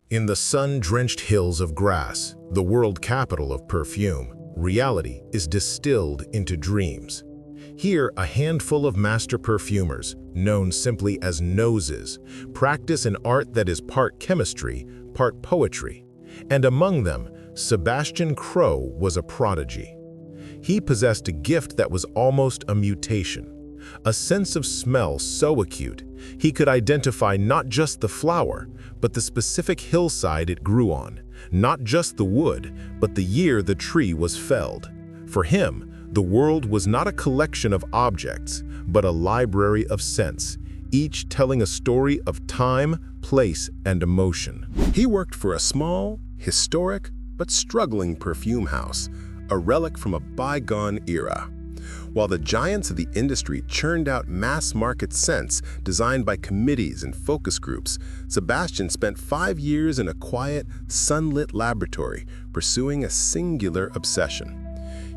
In the sun-drenched hills of Grasse, the world capital of perfume, reality is distilled into dreams. Here, a handful of master perfumers, known simply as noses, practice an art that is part chemistry, part poetry. And among them, Sebastian Crowe was a prodigy. He possessed a gift that was almost a mutation, a sense of smell so acute, he could identify not just the flower, but the specific hillside it grew on, not just the wood, but the year the tree was felled. For him, the world was not a collection of objects, but a library of scents, each telling a story of time, place, and emotion. He worked for a small, historic, but struggling perfume house, a relic from a bygone era. While the giants of the industry churned out mass-market scents designed by committees and focus groups, Sebastian spent 5 years in a quiet, sunlit laboratory pursuing a singular obsession.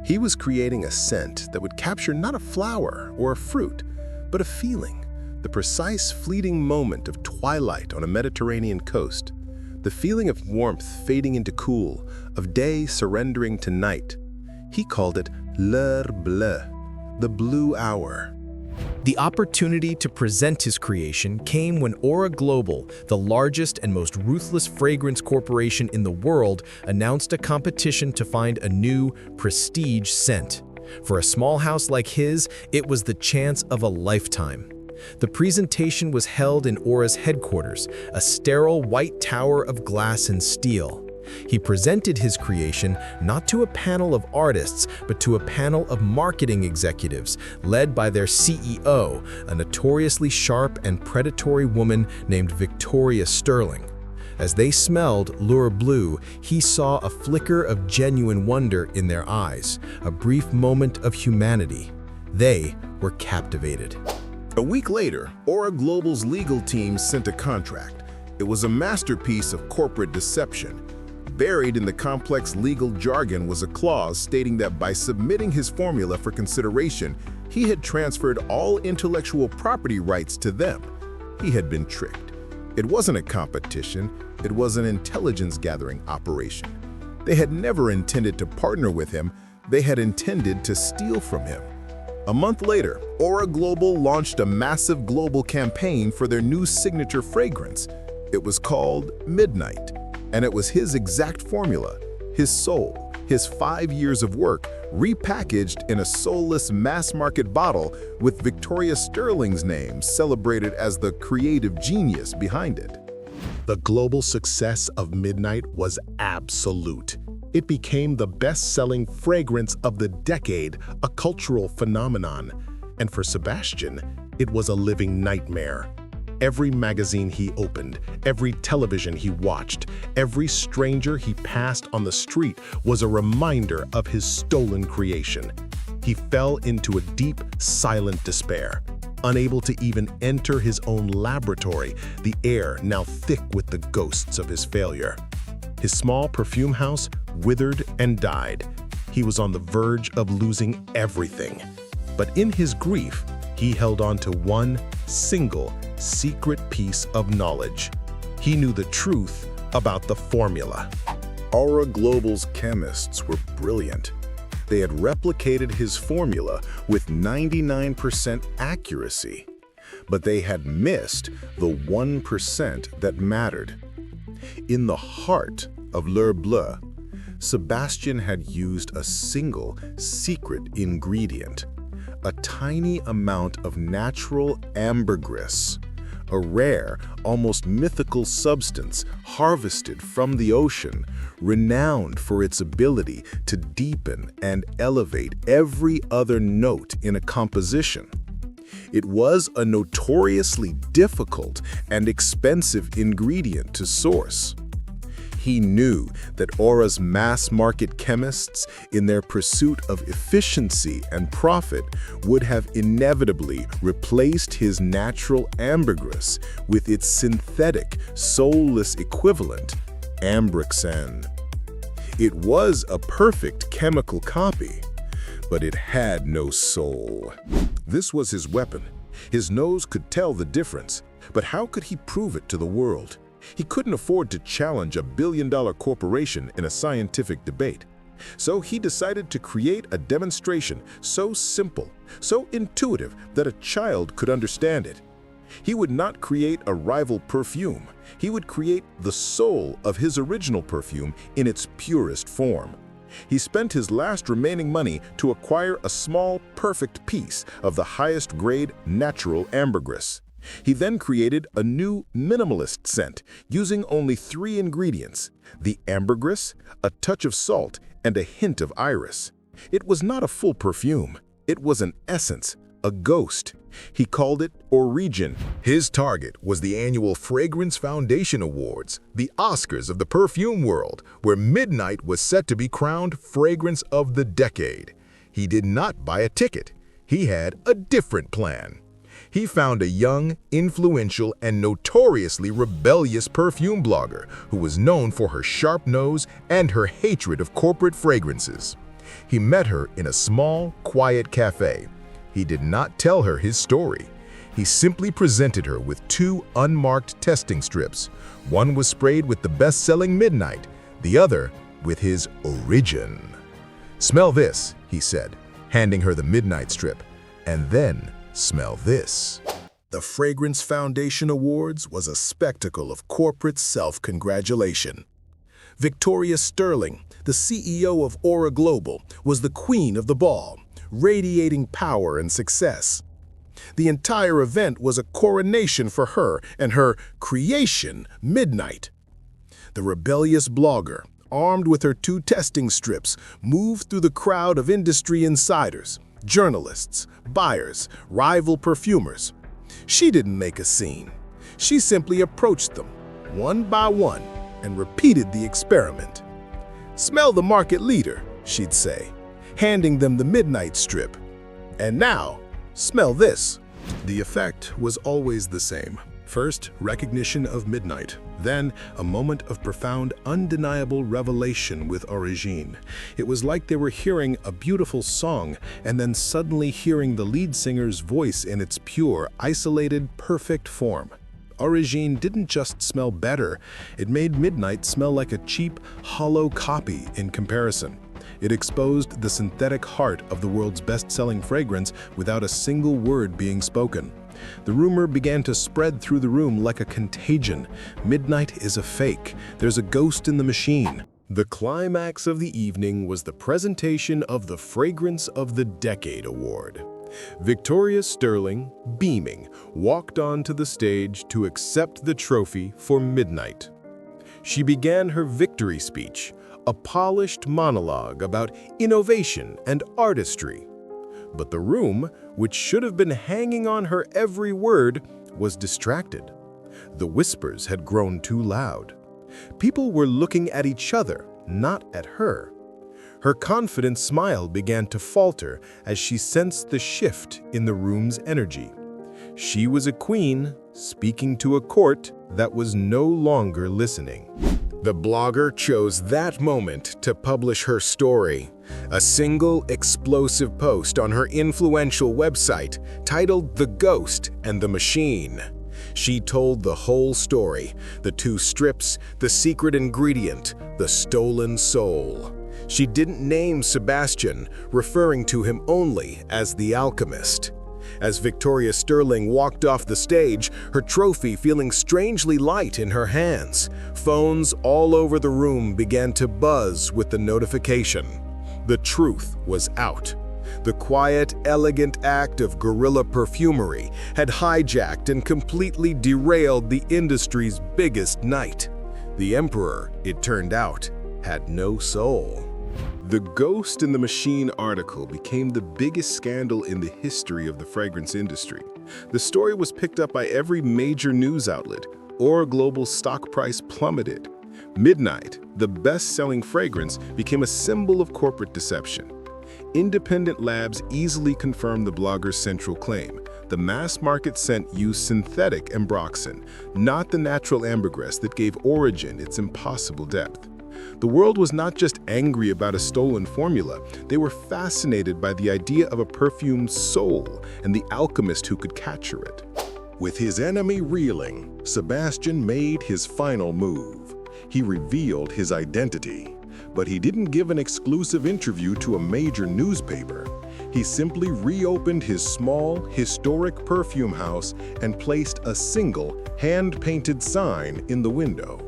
He was creating a scent that would capture not a flower or a fruit, but a feeling, the precise fleeting moment of twilight on a Mediterranean coast, the feeling of warmth fading into cool, of day surrendering to night. He called it l'heure bleue, the blue hour. The opportunity to present his creation came when Aura Global, the largest and most ruthless fragrance corporation in the world, announced a competition to find a new, prestige scent. For a small house like his, it was the chance of a lifetime. The presentation was held in Aura's headquarters, a sterile white tower of glass and steel. He presented his creation not to a panel of artists, but to a panel of marketing executives, led by their CEO, a notoriously sharp and predatory woman named Victoria Sterling. As they smelled l'heure bleue, he saw a flicker of genuine wonder in their eyes, a brief moment of humanity. They were captivated. A week later, Aura Global's legal team sent a contract. It was a masterpiece of corporate deception. Buried in the complex legal jargon was a clause stating that by submitting his formula for consideration, he had transferred all intellectual property rights to them. He had been tricked. It wasn't a competition, it was an intelligence-gathering operation. They had never intended to partner with him, they had intended to steal from him. A month later, Aura Global launched a massive global campaign for their new signature fragrance. It was called Midnight. And it was his exact formula, his soul, his 5 years of work, repackaged in a soulless mass-market bottle with Victoria Sterling's name celebrated as the creative genius behind it. The global success of Midnight was absolute. It became the best-selling fragrance of the decade, a cultural phenomenon. And for Sebastian, it was a living nightmare. Every magazine he opened, every television he watched, every stranger he passed on the street was a reminder of his stolen creation. He fell into a deep, silent despair, unable to even enter his own laboratory, the air now thick with the ghosts of his failure. His small perfume house withered and died. He was on the verge of losing everything. But in his grief, he held on to one single, secret piece of knowledge. He knew the truth about the formula. Aura Global's chemists were brilliant. They had replicated his formula with 99% accuracy, but they had missed the 1% that mattered. In the heart of l'heure bleue, Sebastian had used a single secret ingredient, a tiny amount of natural ambergris, a rare, almost mythical substance harvested from the ocean, renowned for its ability to deepen and elevate every other note in a composition. It was a notoriously difficult and expensive ingredient to source. He knew that Aura's mass-market chemists, in their pursuit of efficiency and profit, would have inevitably replaced his natural ambergris with its synthetic, soulless equivalent, ambrexan. It was a perfect chemical copy, but it had no soul. This was his weapon. His nose could tell the difference, but how could he prove it to the world? He couldn't afford to challenge a billion-dollar corporation in a scientific debate. So he decided to create a demonstration so simple, so intuitive that a child could understand it. He would not create a rival perfume. He would create the soul of his original perfume in its purest form. He spent his last remaining money to acquire a small, perfect piece of the highest grade natural ambergris. He then created a new minimalist scent using only 3 ingredients: the ambergris, a touch of salt, and a hint of iris. It was not a full perfume. It was an essence, a ghost. He called it Origin. His target was the annual Fragrance Foundation Awards, the Oscars of the perfume world, where Midnight was set to be crowned Fragrance of the Decade. He did not buy a ticket. He had a different plan. He found a young, influential, and notoriously rebellious perfume blogger who was known for her sharp nose and her hatred of corporate fragrances. He met her in a small, quiet cafe. He did not tell her his story. He simply presented her with 2 unmarked testing strips. One was sprayed with the best-selling Midnight, the other with his Origin. "Smell this," he said, handing her the Midnight strip, "and then smell this." The Fragrance Foundation Awards was a spectacle of corporate self-congratulation. Victoria Sterling, the CEO of Aura Global, was the queen of the ball, radiating power and success. The entire event was a coronation for her and her creation, Midnight. The rebellious blogger, armed with her 2 testing strips, moved through the crowd of industry insiders, journalists, buyers, rival perfumers. She didn't make a scene. She simply approached them, one by one, and repeated the experiment. "Smell the market leader," she'd say, handing them the Midnight strip. "And now, smell this." The effect was always the same. First, recognition of Midnight. Then, a moment of profound, undeniable revelation with Origin. It was like they were hearing a beautiful song and then suddenly hearing the lead singer's voice in its pure, isolated, perfect form. Origin didn't just smell better, it made Midnight smell like a cheap, hollow copy in comparison. It exposed the synthetic heart of the world's best-selling fragrance without a single word being spoken. The rumor began to spread through the room like a contagion. Midnight is a fake. There's a ghost in the machine. The climax of the evening was the presentation of the Fragrance of the Decade Award. Victoria Sterling, beaming, walked onto the stage to accept the trophy for Midnight. She began her victory speech, a polished monologue about innovation and artistry. But the room, which should have been hanging on her every word, was distracted. The whispers had grown too loud. People were looking at each other, not at her. Her confident smile began to falter as she sensed the shift in the room's energy. She was a queen speaking to a court that was no longer listening. The blogger chose that moment to publish her story, a single explosive post on her influential website titled "The Ghost and the Machine." She told the whole story, the 2 strips, the secret ingredient, the stolen soul. She didn't name Sebastian, referring to him only as the Alchemist. As Victoria Sterling walked off the stage, her trophy feeling strangely light in her hands, phones all over the room began to buzz with the notification. The truth was out. The quiet, elegant act of guerrilla perfumery had hijacked and completely derailed the industry's biggest night. The Emperor, it turned out, had no soul. The Ghost in the Machine article became the biggest scandal in the history of the fragrance industry. The story was picked up by every major news outlet. Aura Global's stock price plummeted. Midnight, the best-selling fragrance, became a symbol of corporate deception. Independent labs easily confirmed the blogger's central claim. The mass-market scent used synthetic ambroxan, not the natural ambergris that gave Origin its impossible depth. The world was not just angry about a stolen formula, they were fascinated by the idea of a perfume's soul and the alchemist who could capture it. With his enemy reeling, Sebastian made his final move. He revealed his identity. But he didn't give an exclusive interview to a major newspaper. He simply reopened his small, historic perfume house and placed a single, hand-painted sign in the window.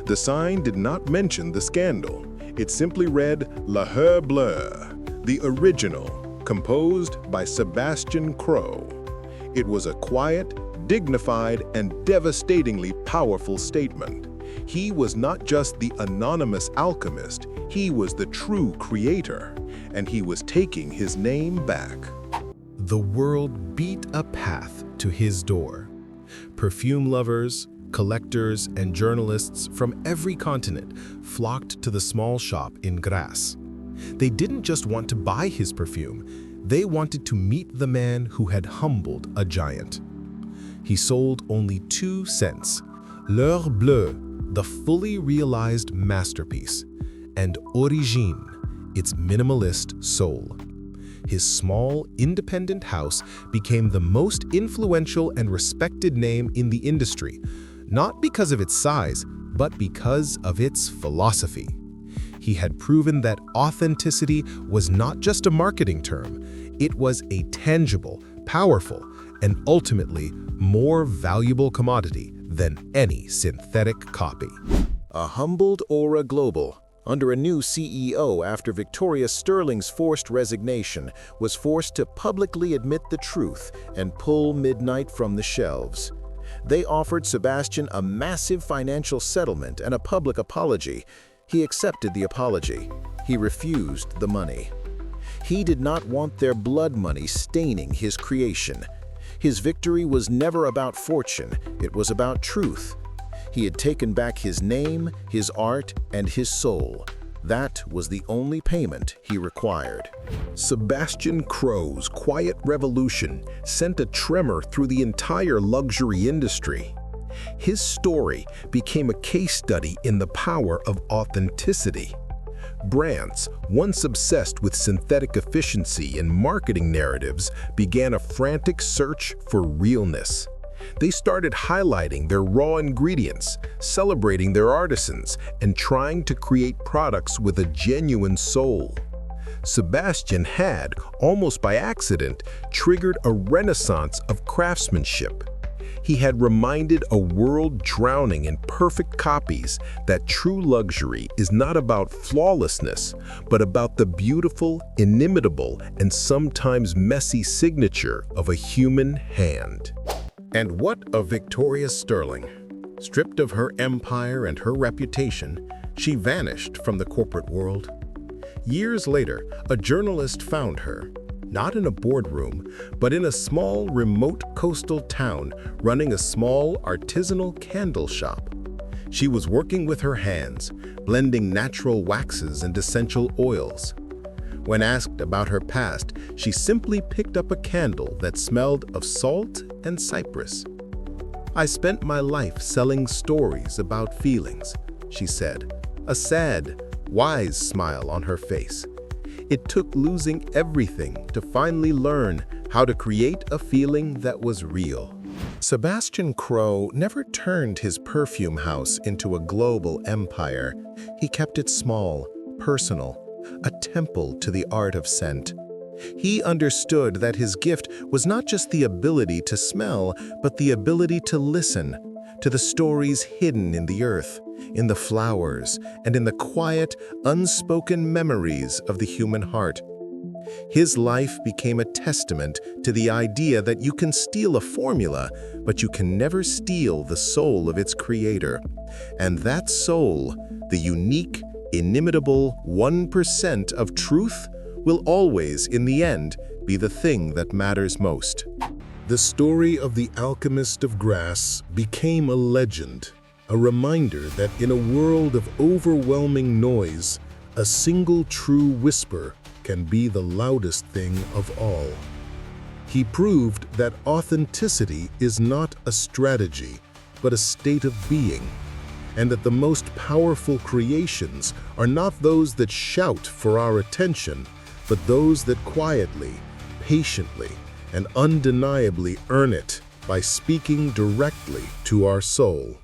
The sign did not mention the scandal. It simply read, "La Her Bleu," the original, composed by Sebastian Crowe. It was a quiet, dignified, and devastatingly powerful statement. He was not just the anonymous alchemist, he was the true creator, and he was taking his name back. The world beat a path to his door. Perfume lovers, collectors, and journalists from every continent flocked to the small shop in Grasse. They didn't just want to buy his perfume, they wanted to meet the man who had humbled a giant. He sold only 2 cents, L'Heure Bleue, the fully realized masterpiece, and Origine, its minimalist soul. His small, independent house became the most influential and respected name in the industry, not because of its size, but because of its philosophy. He had proven that authenticity was not just a marketing term, it was a tangible, powerful, and ultimately more valuable commodity than any synthetic copy. A humbled Aura Global, under a new CEO after Victoria Sterling's forced resignation, was forced to publicly admit the truth and pull Midnight from the shelves. They offered Sebastian a massive financial settlement and a public apology. He accepted the apology. He refused the money. He did not want their blood money staining his creation. His victory was never about fortune, it was about truth. He had taken back his name, his art, and his soul. That was the only payment he required. Sebastian Crowe's quiet revolution sent a tremor through the entire luxury industry. His story became a case study in the power of authenticity. Brands, once obsessed with synthetic efficiency and marketing narratives, began a frantic search for realness. They started highlighting their raw ingredients, celebrating their artisans, and trying to create products with a genuine soul. Sebastian had, almost by accident, triggered a renaissance of craftsmanship. He had reminded a world drowning in perfect copies that true luxury is not about flawlessness, but about the beautiful, inimitable, and sometimes messy signature of a human hand. And what of Victoria Sterling? Stripped of her empire and her reputation, she vanished from the corporate world. Years later, a journalist found her, not in a boardroom, but in a small, remote coastal town running a small, artisanal candle shop. She was working with her hands, blending natural waxes and essential oils. When asked about her past, she simply picked up a candle that smelled of salt and cypress. "I spent my life selling stories about feelings," she said, a sad, wise smile on her face. It took losing everything to finally learn how to create a feeling that was real. Sebastian Crowe never turned his perfume house into a global empire. He kept it small, personal, a temple to the art of scent. He understood that his gift was not just the ability to smell, but the ability to listen to the stories hidden in the earth, in the flowers, and in the quiet, unspoken memories of the human heart. His life became a testament to the idea that you can steal a formula, but you can never steal the soul of its creator. And that soul, the unique, inimitable 1% of truth, will always, in the end, be the thing that matters most. The story of the Alchemist of Grasse became a legend, a reminder that in a world of overwhelming noise, a single true whisper can be the loudest thing of all. He proved that authenticity is not a strategy, but a state of being, and that the most powerful creations are not those that shout for our attention, but those that quietly, patiently, and undeniably earn it. by speaking directly to our soul.